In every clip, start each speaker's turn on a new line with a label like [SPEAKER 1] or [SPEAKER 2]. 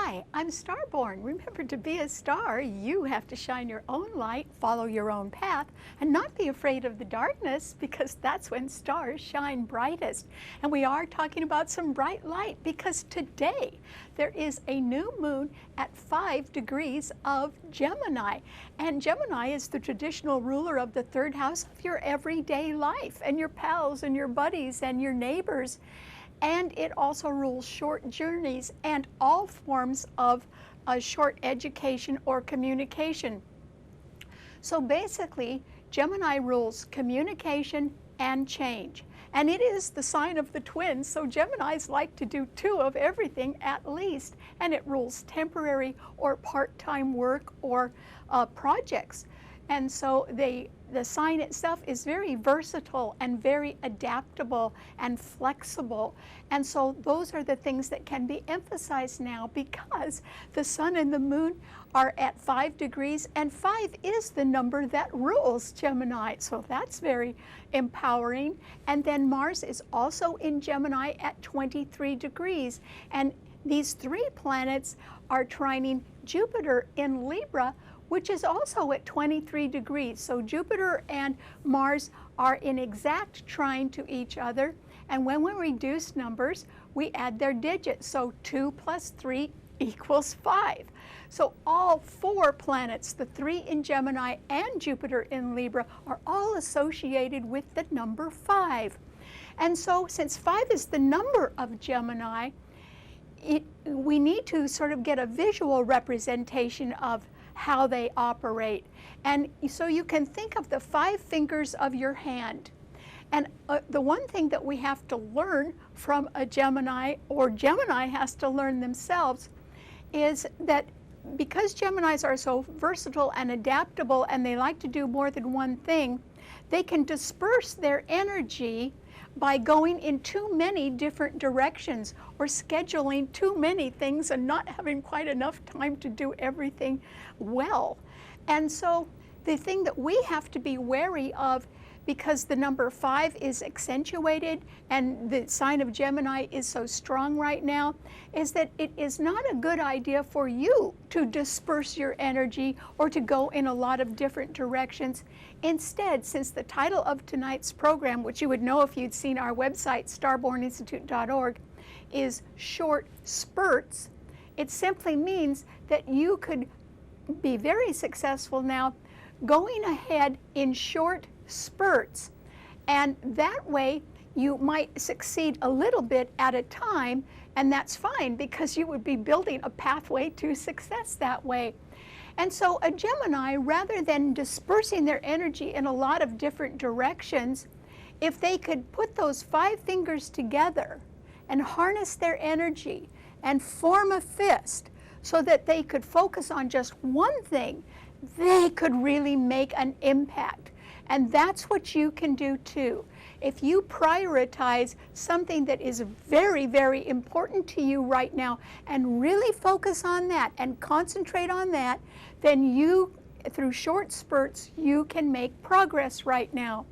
[SPEAKER 1] Hi, I'm Starborn. Remember, to be a star, you have to shine your own light, follow your own path, and not be afraid of the darkness, because that's when stars shine brightest. And we are talking about some bright light because today there is a new moon at 5 degrees of Gemini. And Gemini is the traditional ruler of the third house of your everyday life and your pals and your buddies and your neighbors. And it also rules short journeys and all forms of short education or communication. So basically, Gemini rules communication and change. And it is the sign of the twins, so Geminis like to do 2 of everything at least. And it rules temporary or part-time work or projects. And so the sign itself is very versatile and very adaptable and flexible. And so those are the things that can be emphasized now, because the sun and the moon are at 5 degrees, and 5 is the number that rules Gemini. So that's very empowering. And then Mars is also in Gemini at 23 degrees. And these 3 planets are trining Jupiter in Libra, which is also at 23 degrees. So Jupiter and Mars are in exact trine to each other. And when we reduce numbers, we add their digits. So 2 plus 3 equals 5. So all 4 planets, the 3 in Gemini and Jupiter in Libra, are all associated with the number 5. And so since 5 is the number of Gemini, we need to sort of get a visual representation of how they operate. And so you can think of the 5 fingers of your hand. And the one thing that we have to learn from a Gemini, or Gemini has to learn themselves, is that because Geminis are so versatile and adaptable and they like to do more than one thing, they can disperse their energy by going in too many different directions or scheduling too many things and not having quite enough time to do everything well. And so the thing that we have to be wary of, because the number 5 is accentuated and the sign of Gemini is so strong right now, is that it is not a good idea for you to disperse your energy or to go in a lot of different directions. Instead, since the title of tonight's program, which you would know if you'd seen our website, starborninstitute.org, is Short Spurts, it simply means that you could be very successful now going ahead in short spurts, and that way you might succeed a little bit at a time, and that's fine because you would be building a pathway to success that way. And so a Gemini, rather than dispersing their energy in a lot of different directions, if they could put those 5 fingers together and harness their energy and form a fist so that they could focus on just one thing, they could really make an impact. And that's what you can do too. If you prioritize something that is very, very important to you right now and really focus on that and concentrate on that, then you, through short spurts, you can make progress right now.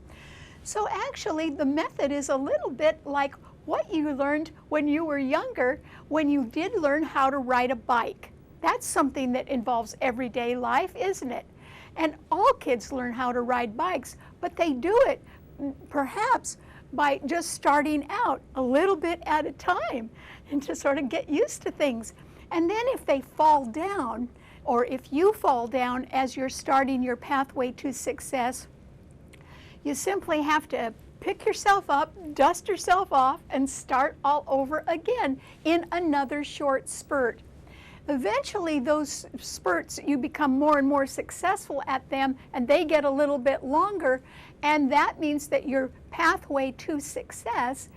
[SPEAKER 1] So actually, the method is a little bit like what you learned when you were younger, when you did learn how to ride a bike. That's something that involves everyday life, isn't it? And all kids learn how to ride bikes, but they do it perhaps by just starting out a little bit at a time and to sort of get used to things. And then if they fall down, or if you fall down as you're starting your pathway to success, you simply have to pick yourself up, dust yourself off, and start all over again in another short spurt. Eventually, those spurts, you become more and more successful at them, and they get a little bit longer, and that means that your pathway to success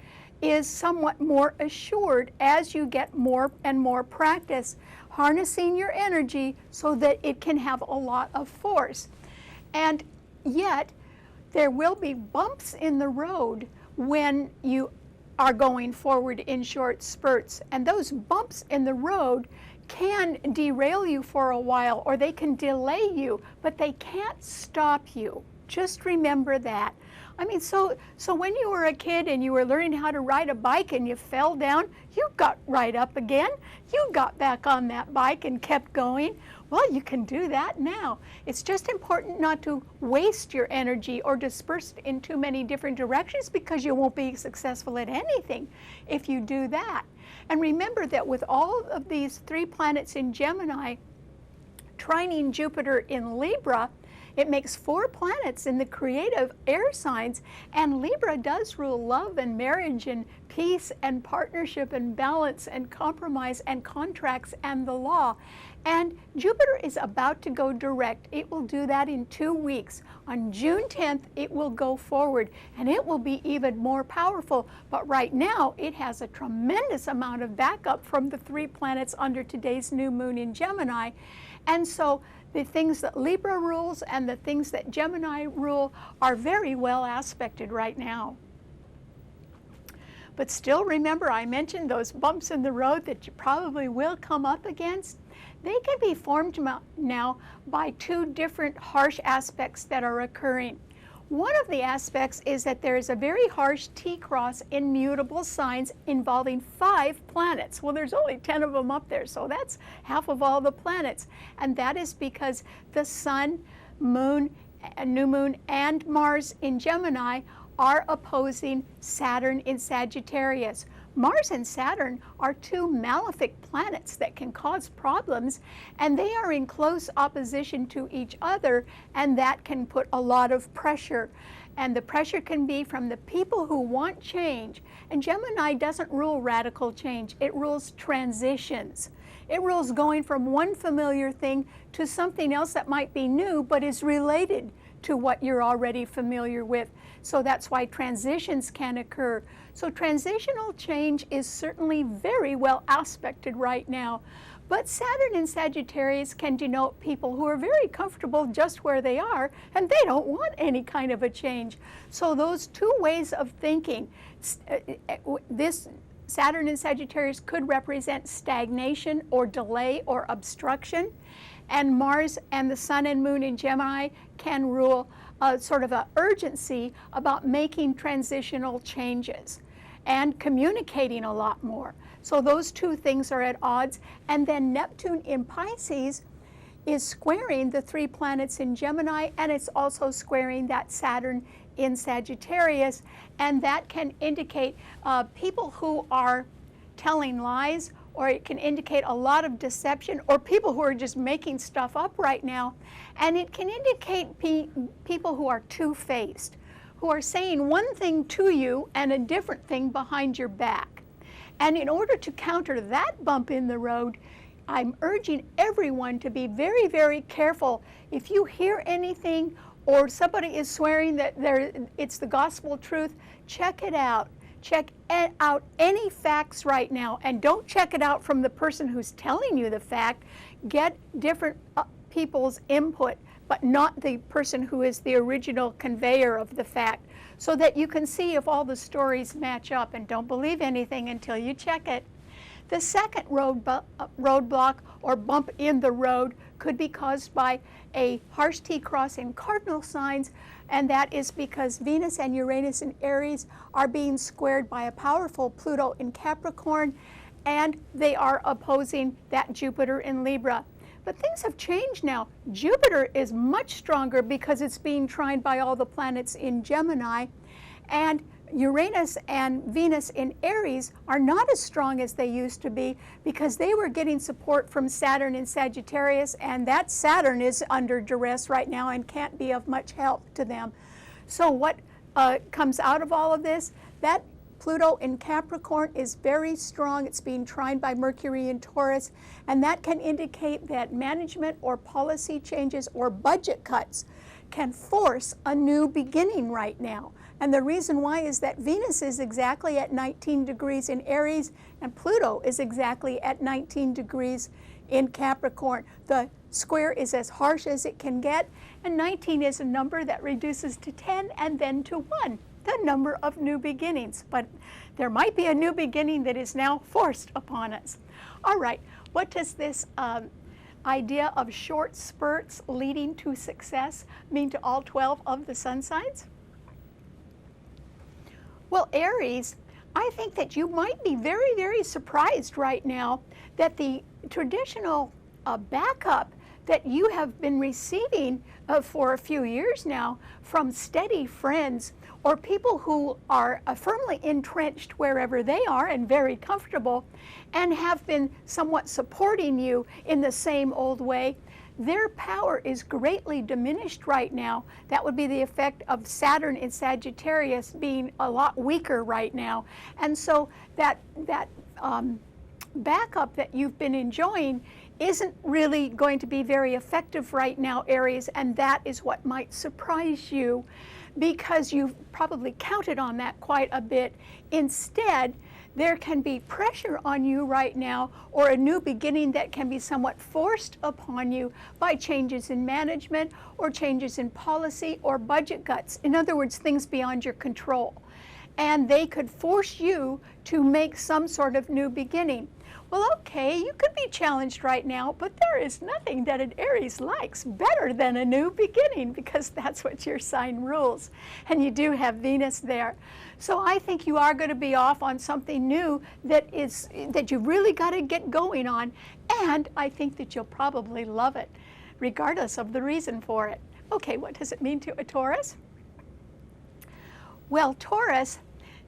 [SPEAKER 1] is somewhat more assured as you get more and more practice, harnessing your energy so that it can have a lot of force. And yet, there will be bumps in the road when you are going forward in short spurts, and those bumps in the road can derail you for a while, or they can delay you, but they can't stop you. Just remember that. I mean, so when you were a kid and you were learning how to ride a bike and you fell down, you got right up again. You got back on that bike and kept going. Well, you can do that now. It's just important not to waste your energy or disperse it in too many different directions, because you won't be successful at anything if you do that. And remember that with all of these 3 planets in Gemini trining Jupiter in Libra, it makes 4 planets in the creative air signs, and Libra does rule love and marriage and peace and partnership and balance and compromise and contracts and the law. And Jupiter is about to go direct. It will do that in 2 weeks. On June 10th, it will go forward, and it will be even more powerful. But right now, it has a tremendous amount of backup from the 3 planets under today's new moon in Gemini. And so the things that Libra rules and the things that Gemini rule are very well aspected right now. But still, remember, I mentioned those bumps in the road that you probably will come up against. They can be formed now by 2 different harsh aspects that are occurring. One of the aspects is that there is a very harsh T-cross in mutable signs involving 5 planets. Well, there's only 10 of them up there, so that's half of all the planets. And that is because the Sun, Moon, New Moon, and Mars in Gemini are opposing Saturn in Sagittarius. Mars and Saturn are 2 malefic planets that can cause problems, and they are in close opposition to each other, and that can put a lot of pressure. And the pressure can be from the people who want change. And Gemini doesn't rule radical change, it rules transitions. It rules going from one familiar thing to something else that might be new but is related to what you're already familiar with. So that's why transitions can occur. So transitional change is certainly very well aspected right now. But Saturn in Sagittarius can denote people who are very comfortable just where they are, and they don't want any kind of a change. So those 2 ways of thinking, this Saturn in Sagittarius could represent stagnation or delay or obstruction. And Mars and the Sun and Moon in Gemini can rule sort of an urgency about making transitional changes and communicating a lot more. So those 2 things are at odds. And then Neptune in Pisces is squaring the 3 planets in Gemini, and it's also squaring that Saturn in Sagittarius. And that can indicate people who are telling lies, or it can indicate a lot of deception, or people who are just making stuff up right now. And it can indicate people who are two-faced, who are saying one thing to you and a different thing behind your back. And in order to counter that bump in the road, I'm urging everyone to be very, very careful. If you hear anything or somebody is swearing that it's the gospel truth, check it out. Check out any facts right now, and don't check it out from the person who's telling you the fact. Get different people's input, but not the person who is the original conveyor of the fact, so that you can see if all the stories match up, and don't believe anything until you check it. The second roadblock or bump in the road could be caused by a harsh T-cross in cardinal signs, and that is because Venus and Uranus in Aries are being squared by a powerful Pluto in Capricorn, and they are opposing that Jupiter in Libra. But things have changed now. Jupiter is much stronger because it's being trined by all the planets in Gemini, and Uranus and Venus in Aries are not as strong as they used to be because they were getting support from Saturn in Sagittarius, and that Saturn is under duress right now and can't be of much help to them. So what comes out of all of this? That Pluto in Capricorn is very strong. It's being trined by Mercury in Taurus, and that can indicate that management or policy changes or budget cuts can force a new beginning right now. And the reason why is that Venus is exactly at 19 degrees in Aries, and Pluto is exactly at 19 degrees in Capricorn. The square is as harsh as it can get, and 19 is a number that reduces to 10 and then to 1, the number of new beginnings. But there might be a new beginning that is now forced upon us. All right, what does this idea of short spurts leading to success mean to all 12 of the sun signs? Well, Aries, I think that you might be very, very surprised right now that the traditional backup that you have been receiving for a few years now from steady friends or people who are firmly entrenched wherever they are and very comfortable and have been somewhat supporting you in the same old way, their power is greatly diminished right now. That would be the effect of Saturn in Sagittarius being a lot weaker right now. And so that backup that you've been enjoying isn't really going to be very effective right now, Aries, and that is what might surprise you because you've probably counted on that quite a bit. Instead, there can be pressure on you right now or a new beginning that can be somewhat forced upon you by changes in management or changes in policy or budget cuts. In other words, things beyond your control. And they could force you to make some sort of new beginning. Well, okay, you could be challenged right now, but there is nothing that an Aries likes better than a new beginning because that's what your sign rules. And you do have Venus there. So I think you are going to be off on something new that you've really got to get going on. And I think that you'll probably love it, regardless of the reason for it. Okay, what does it mean to a Taurus? Well, Taurus,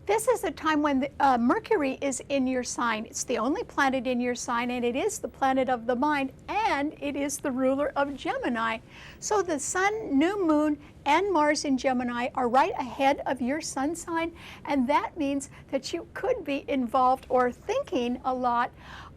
[SPEAKER 1] this is a time when Mercury is in your sign. It's the only planet in your sign, and it is the planet of the mind, and it is the ruler of Gemini. So the Sun, New Moon, and Mars in Gemini are right ahead of your sun sign, and that means that you could be involved or thinking a lot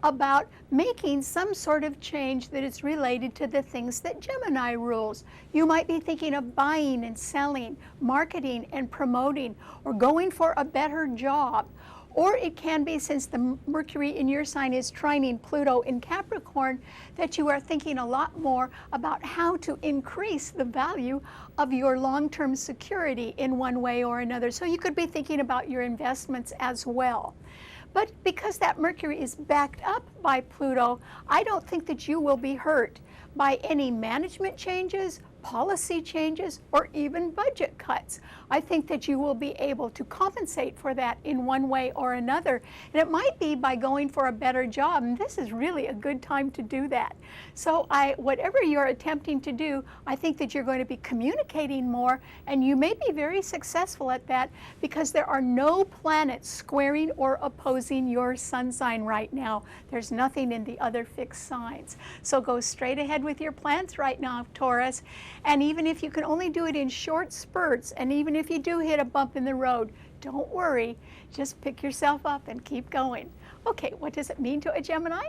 [SPEAKER 1] about making some sort of change that is related to the things that Gemini rules. You might be thinking of buying and selling, marketing and promoting, or going for a better job. Or it can be, since the Mercury in your sign is trining Pluto in Capricorn, that you are thinking a lot more about how to increase the value of your long-term security in one way or another. So you could be thinking about your investments as well. But because that Mercury is backed up by Pluto, I don't think that you will be hurt by any management changes, policy changes, or even budget cuts. I think that you will be able to compensate for that in one way or another. And it might be by going for a better job, and this is really a good time to do that. So whatever you're attempting to do, I think that you're going to be communicating more, and you may be very successful at that because there are no planets squaring or opposing your sun sign right now. There's nothing in the other fixed signs. So go straight ahead with your plans right now, Taurus. And even if you can only do it in short spurts, and even if you do hit a bump in the road, don't worry, just pick yourself up and keep going. Okay, what does it mean to a Gemini?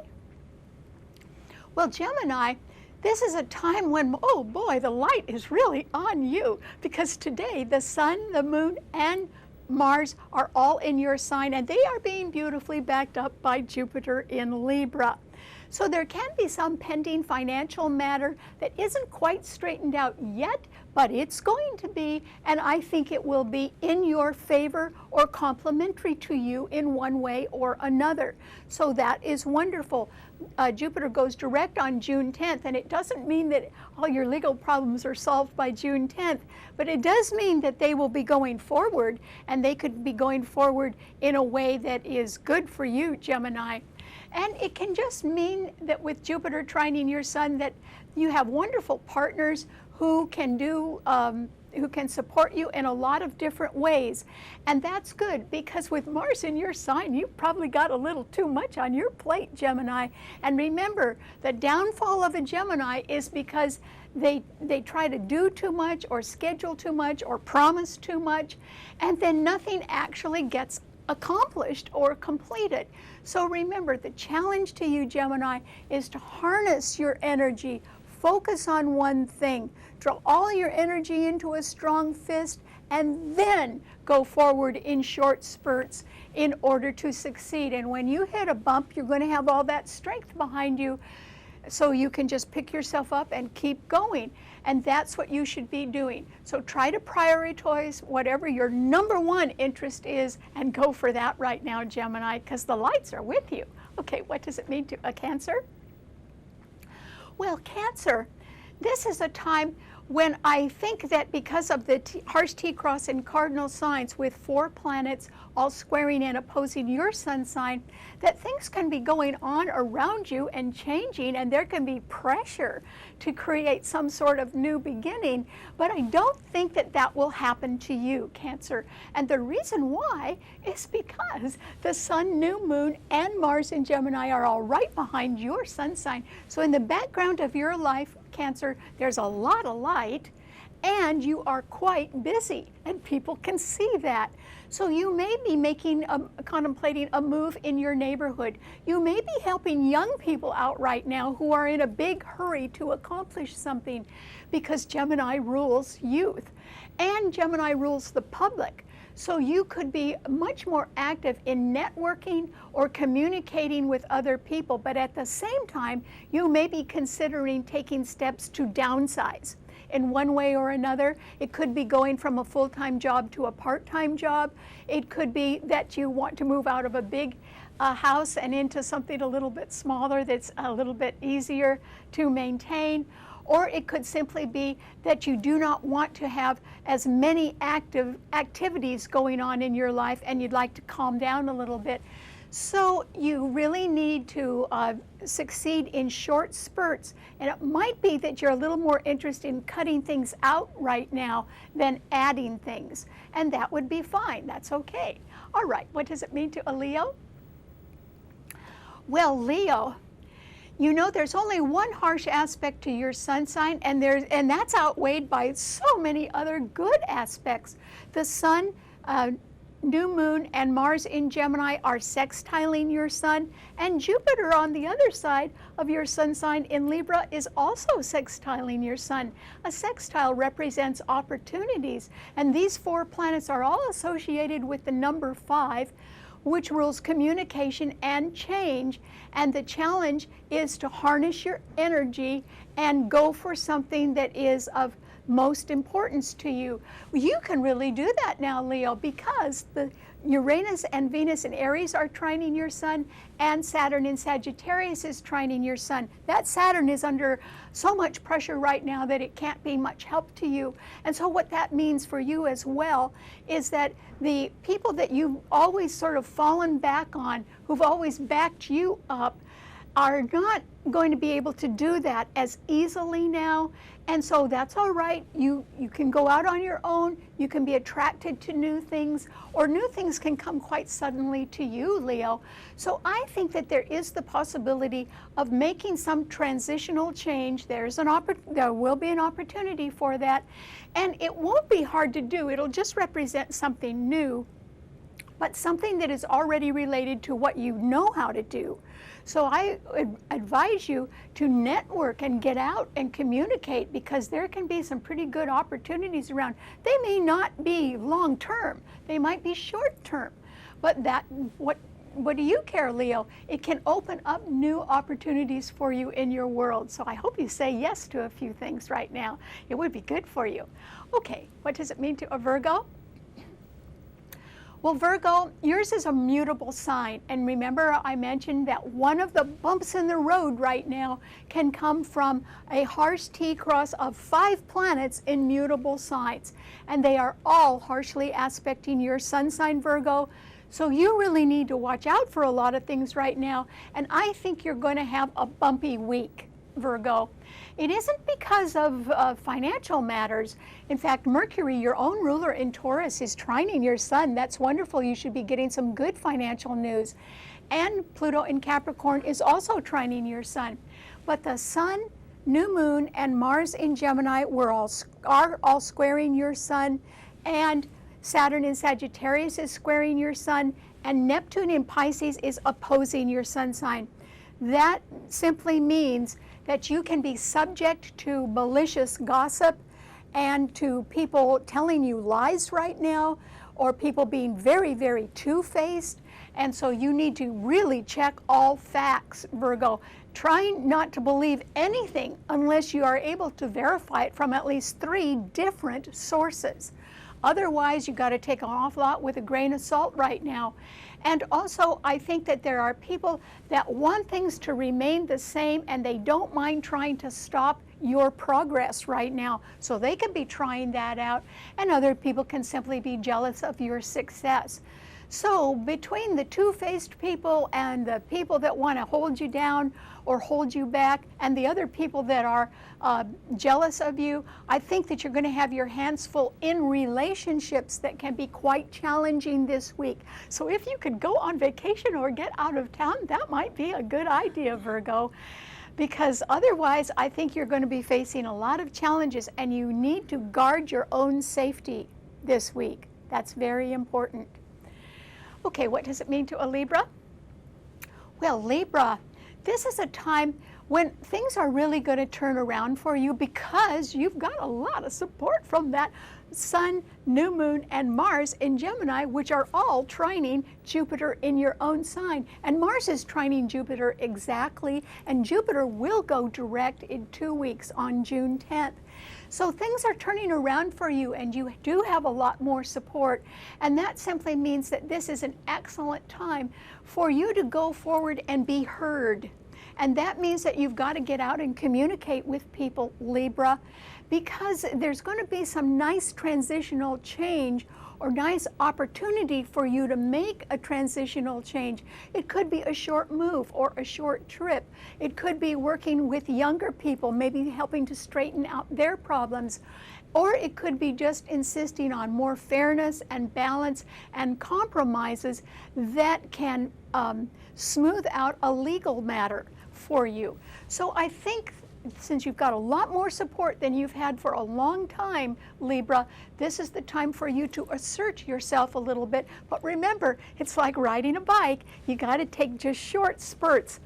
[SPEAKER 1] Well, Gemini, this is a time when, oh boy, the light is really on you, because today the Sun, the Moon, and Mars are all in your sign, and they are being beautifully backed up by Jupiter in Libra. So there can be some pending financial matter that isn't quite straightened out yet, but it's going to be, and I think it will be in your favor or complementary to you in one way or another. So that is wonderful. Jupiter goes direct on June 10th, and it doesn't mean that all your legal problems are solved by June 10th, but it does mean that they will be going forward, and they could be going forward in a way that is good for you, Gemini. And it can just mean that with Jupiter trining your sun, that you have wonderful partners who can support you in a lot of different ways. And that's good, because with Mars in your sign, you've probably got a little too much on your plate, Gemini. And remember, the downfall of a Gemini is because they try to do too much or schedule too much or promise too much, and then nothing actually gets accomplished or completed. So remember, the challenge to you, Gemini, is to harness your energy, focus on one thing, draw all your energy into a strong fist, and then go forward in short spurts in order to succeed. And when you hit a bump, you're going to have all that strength behind you, so you can just pick yourself up and keep going. And that's what you should be doing. So try to prioritize whatever your number one interest is and go for that right now, Gemini, because the lights are with you. Okay, what does it mean to a Cancer? Well, Cancer, this is a time when I think that because of the harsh T-cross in cardinal signs with 4 planets all squaring and opposing your sun sign, that things can be going on around you and changing, and there can be pressure to create some sort of new beginning. But I don't think that that will happen to you, Cancer. And the reason why is because the Sun, New Moon, and Mars in Gemini are all right behind your sun sign. So in the background of your life, Cancer, there's a lot of light, and you are quite busy, and people can see that. So you may be contemplating a move in your neighborhood. You may be helping young people out right now who are in a big hurry to accomplish something, because Gemini rules youth, and Gemini rules the public. So you could be much more active in networking or communicating with other people, but at the same time, you may be considering taking steps to downsize in one way or another. It could be going from a full-time job to a part-time job. It could be that you want to move out of a big house and into something a little bit smaller that's a little bit easier to maintain. Or it could simply be that you do not want to have as many active activities going on in your life, and you'd like to calm down a little bit. So you really need to succeed in short spurts, and it might be that you're a little more interested in cutting things out right now than adding things, and that would be fine. That's okay. All right, what does it mean to a Leo? Well, Leo, you know, there's only one harsh aspect to your sun sign, and that's outweighed by so many other good aspects. The Sun, New Moon, and Mars in Gemini are sextiling your sun, and Jupiter on the other side of your sun sign in Libra is also sextiling your sun. A sextile represents opportunities, and these 4 planets are all associated with the number 5, which rules communication and change. And the challenge is to harness your energy and go for something that is of most importance to you. You can really do that now, Leo, because the Uranus and Venus in Aries are trining your sun, and Saturn in Sagittarius is trining your sun. That Saturn is under so much pressure right now that it can't be much help to you. And so what that means for you as well is that the people that you've always sort of fallen back on, who've always backed you up, are not going to be able to do that as easily now. And so that's all right. You can go out on your own. You can be attracted to new things, or new things can come quite suddenly to you, Leo. So I think that there is the possibility of making some transitional change. There will be an opportunity for that. And it won't be hard to do. It'll just represent something new, but something that is already related to what you know how to do. So I advise you to network and get out and communicate, because there can be some pretty good opportunities around. They may not be long term, they might be short term, but what do you care, Leo? It can open up new opportunities for you in your world. So I hope you say yes to a few things right now. It would be good for you. Okay, what does it mean to a Virgo? Well, Virgo, yours is a mutable sign. And remember, I mentioned that one of the bumps in the road right now can come from a harsh T-cross of 5 planets in mutable signs. And they are all harshly aspecting your sun sign, Virgo. So you really need to watch out for a lot of things right now. And I think you're going to have a bumpy week, Virgo. It isn't because of financial matters. In fact, Mercury, your own ruler in Taurus, is trining your sun. That's wonderful. You should be getting some good financial news. And Pluto in Capricorn is also trining your sun. But the Sun, New Moon, and Mars in Gemini are all squaring your sun. And Saturn in Sagittarius is squaring your sun. And Neptune in Pisces is opposing your sun sign. That simply means that you can be subject to malicious gossip and to people telling you lies right now, or people being very, very two-faced. And so you need to really check all facts, Virgo. Try not to believe anything unless you are able to verify it from at least 3 different sources. Otherwise, you've got to take an awful lot with a grain of salt right now. And also, I think that there are people that want things to remain the same, and they don't mind trying to stop your progress right now. So they could be trying that out, and other people can simply be jealous of your success. So between the two-faced people and the people that want to hold you down or hold you back, and the other people that are jealous of you, I think that you're going to have your hands full in relationships that can be quite challenging this week. So if you could go on vacation or get out of town, that might be a good idea, Virgo, because otherwise I think you're going to be facing a lot of challenges, and you need to guard your own safety this week. That's very important. Okay, what does it mean to a Libra? Well, Libra, this is a time when things are really going to turn around for you, because you've got a lot of support from that Sun, New Moon, and Mars in Gemini, which are all trining Jupiter in your own sign. And Mars is trining Jupiter exactly, and Jupiter will go direct in 2 weeks on June 10th. So things are turning around for you, and you do have a lot more support. And that simply means that this is an excellent time for you to go forward and be heard. And that means that you've got to get out and communicate with people, Libra, because there's going to be some nice transitional change or nice opportunity for you to make a transitional change. It could be a short move or a short trip. It could be working with younger people, maybe helping to straighten out their problems. Or it could be just insisting on more fairness and balance and compromises that can smooth out a legal matter for you. So I think since you've got a lot more support than you've had for a long time, Libra, this is the time for you to assert yourself a little bit. But remember, it's like riding a bike. You got to take just short spurts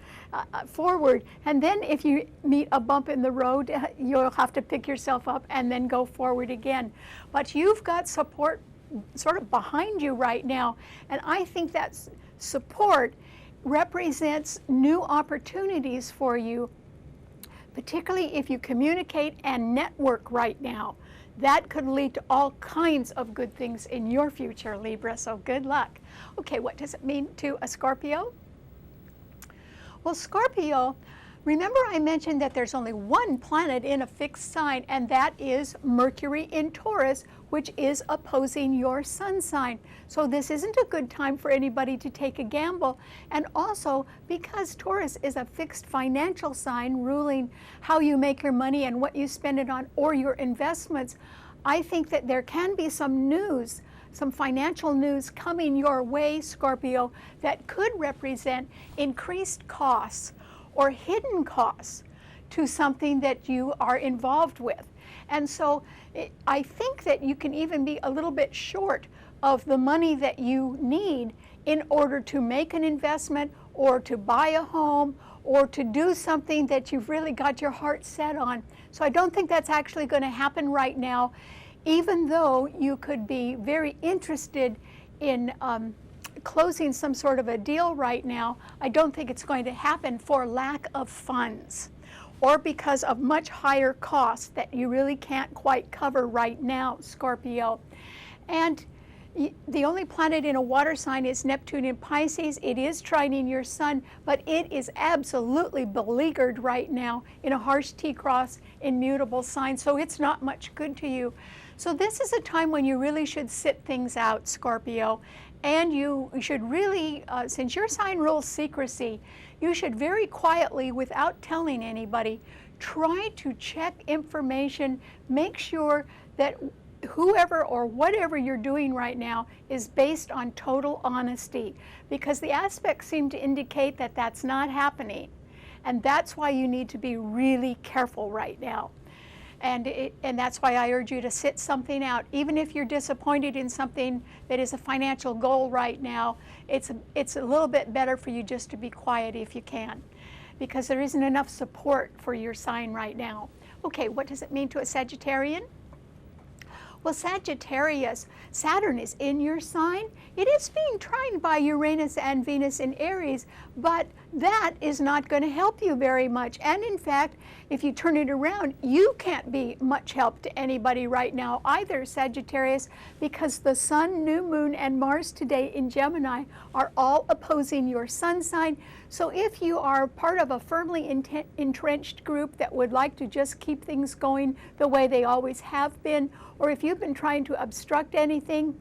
[SPEAKER 1] forward. And then if you meet a bump in the road, you'll have to pick yourself up and then go forward again. But you've got support sort of behind you right now. And I think that support represents new opportunities for you, particularly if you communicate and network right now. That could lead to all kinds of good things in your future, Libra, so good luck. Okay, what does it mean to a Scorpio? Well, Scorpio, remember I mentioned that there's only one planet in a fixed sign, and that is Mercury in Taurus, which is opposing your sun sign. So this isn't a good time for anybody to take a gamble. And also, because Taurus is a fixed financial sign ruling how you make your money and what you spend it on, or your investments, I think that there can be some news, some financial news coming your way, Scorpio, that could represent increased costs or hidden costs to something that you are involved with. And so I think that you can even be a little bit short of the money that you need in order to make an investment or to buy a home or to do something that you've really got your heart set on. So I don't think that's actually going to happen right now, even though you could be very interested in closing some sort of a deal right now. I don't think it's going to happen for lack of funds, or because of much higher costs that you really can't quite cover right now, Scorpio. And the only planet in a water sign is Neptune in Pisces. It is trining your sun, but it is absolutely beleaguered right now in a harsh T-cross immutable sign, so it's not much good to you. So this is a time when you really should sit things out, Scorpio, and you should really, since your sign rules secrecy, you should very quietly, without telling anybody, try to check information, make sure that whoever or whatever you're doing right now is based on total honesty, because the aspects seem to indicate that that's not happening. And that's why you need to be really careful right now. And that's why I urge you to sit something out. Even if you're disappointed in something that is a financial goal right now, it's a little bit better for you just to be quiet if you can, because there isn't enough support for your sign right now. Okay, what does it mean to a Sagittarian? Well, Sagittarius, Saturn is in your sign. It is being trined by Uranus and Venus in Aries, but that is not going to help you very much. And in fact, if you turn it around, you can't be much help to anybody right now either, Sagittarius, because the Sun, New Moon, and Mars today in Gemini are all opposing your Sun sign. So if you are part of a firmly entrenched group that would like to just keep things going the way they always have been, or if you've been trying to obstruct anything,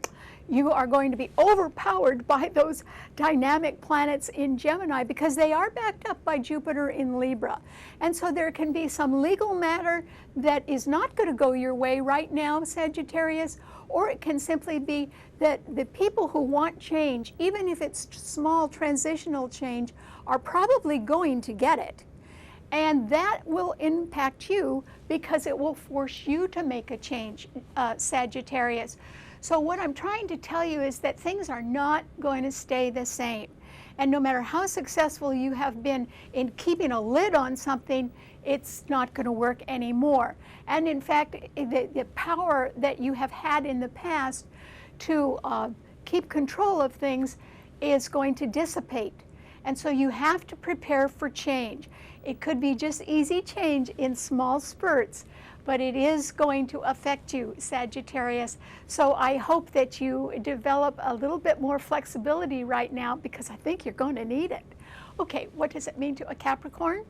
[SPEAKER 1] you are going to be overpowered by those dynamic planets in Gemini because they are backed up by Jupiter in Libra. And so there can be some legal matter that is not going to go your way right now, Sagittarius, or it can simply be that the people who want change, even if it's small transitional change, are probably going to get it. And that will impact you because it will force you to make a change, Sagittarius. So what I'm trying to tell you is that things are not going to stay the same. And no matter how successful you have been in keeping a lid on something, it's not going to work anymore. And in fact, the power that you have had in the past to keep control of things is going to dissipate. And so you have to prepare for change. It could be just easy change in small spurts, but it is going to affect you, Sagittarius. So I hope that you develop a little bit more flexibility right now because I think you're going to need it. Okay, what does it mean to a Capricorn?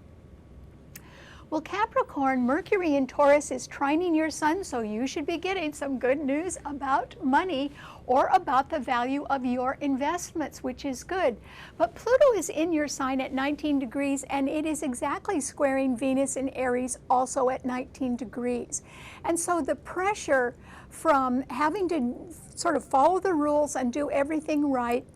[SPEAKER 1] Well, Capricorn, Mercury in Taurus is trining your Sun, so you should be getting some good news about money or about the value of your investments, which is good. But Pluto is in your sign at 19 degrees, and it is exactly squaring Venus in Aries, also at 19 degrees. And so the pressure from having to sort of follow the rules and do everything right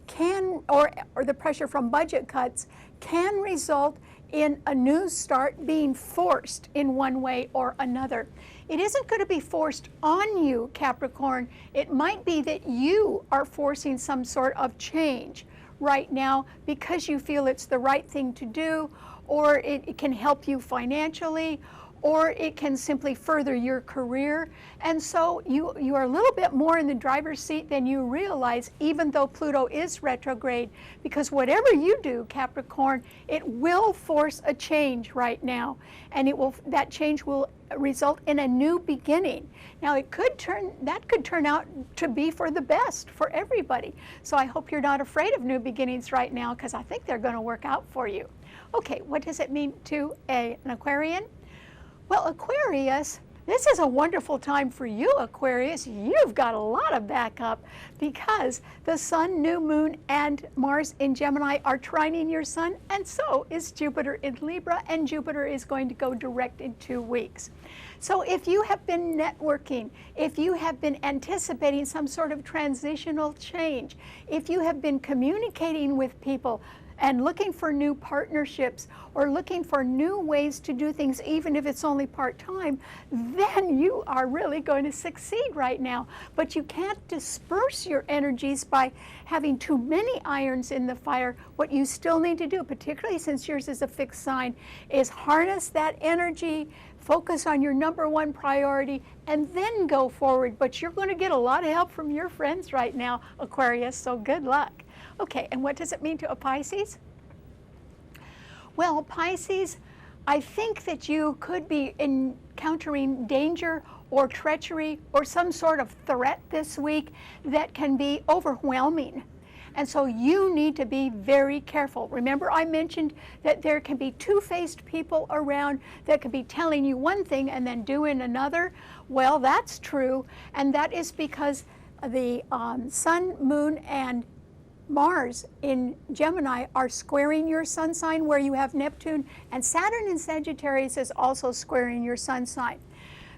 [SPEAKER 1] can, or the pressure from budget cuts, can result in a new start being forced in one way or another. It isn't going to be forced on you, Capricorn. It might be that you are forcing some sort of change right now because you feel it's the right thing to do, or it can help you financially, or it can simply further your career. And so you are a little bit more in the driver's seat than you realize, even though Pluto is retrograde, because whatever you do, Capricorn, it will force a change right now, and that change will result in a new beginning. Now that could turn out to be for the best for everybody. So I hope you're not afraid of new beginnings right now, because I think they're going to work out for you. Okay, what does it mean to an Aquarian? Well, Aquarius, this is a wonderful time for you, Aquarius. You've got a lot of backup because the Sun, New Moon, and Mars in Gemini are trining your Sun, and so is Jupiter in Libra, and Jupiter is going to go direct in 2 weeks. So if you have been networking, if you have been anticipating some sort of transitional change, if you have been communicating with people, and looking for new partnerships or looking for new ways to do things, even if it's only part-time, then you are really going to succeed right now. But you can't disperse your energies by having too many irons in the fire. What you still need to do, particularly since yours is a fixed sign, is harness that energy, focus on your #1 priority, and then go forward. But you're going to get a lot of help from your friends right now, Aquarius, so good luck. Okay, and what does it mean to a Pisces? Well, Pisces, I think that you could be encountering danger or treachery or some sort of threat this week that can be overwhelming. And so you need to be very careful. Remember, I mentioned that there can be two-faced people around that could be telling you one thing and then doing another. Well, that's true, and that is because the Sun, Moon, and Mars in Gemini are squaring your Sun sign where you have Neptune, and Saturn in Sagittarius is also squaring your Sun sign.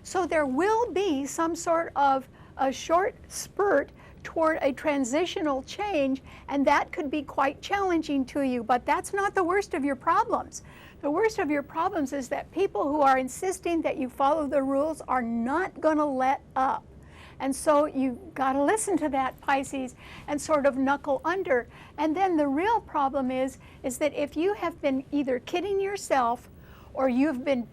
[SPEAKER 1] So there will be some sort of a short spurt toward a transitional change, and that could be quite challenging to you, but that's not the worst of your problems. The worst of your problems is that people who are insisting that you follow the rules are not going to let up. And so you've got to listen to that, Pisces, and sort of knuckle under. And then the real problem is that if you have been either kidding yourself or you've been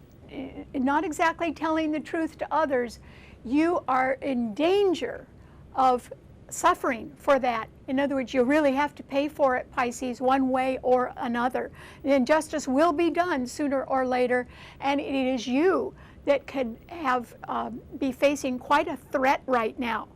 [SPEAKER 1] not exactly telling the truth to others, you are in danger of suffering for that. In other words, you really have to pay for it, Pisces, one way or another. And injustice will be done sooner or later, and it is you that could have be facing quite a threat right now.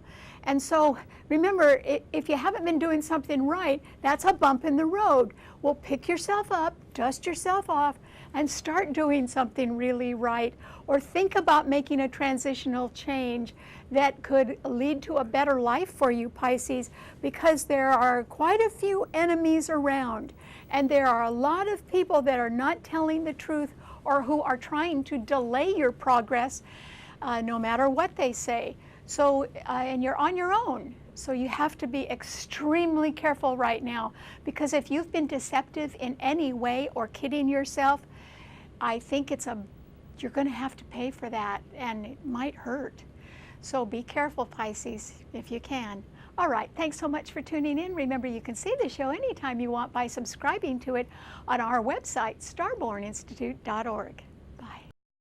[SPEAKER 1] And so remember, if you haven't been doing something right, that's a bump in the road. Well, pick yourself up, dust yourself off, and start doing something really right, or think about making a transitional change that could lead to a better life for you, Pisces, because there are quite a few enemies around, and there are a lot of people that are not telling the truth or who are trying to delay your progress, no matter what they say. So, and you're on your own. So you have to be extremely careful right now, because if you've been deceptive in any way or kidding yourself, I think you're going to have to pay for that, and it might hurt. So be careful, Pisces, if you can. All right, thanks so much for tuning in. Remember, you can see the show anytime you want by subscribing to it on our website, starborninstitute.org.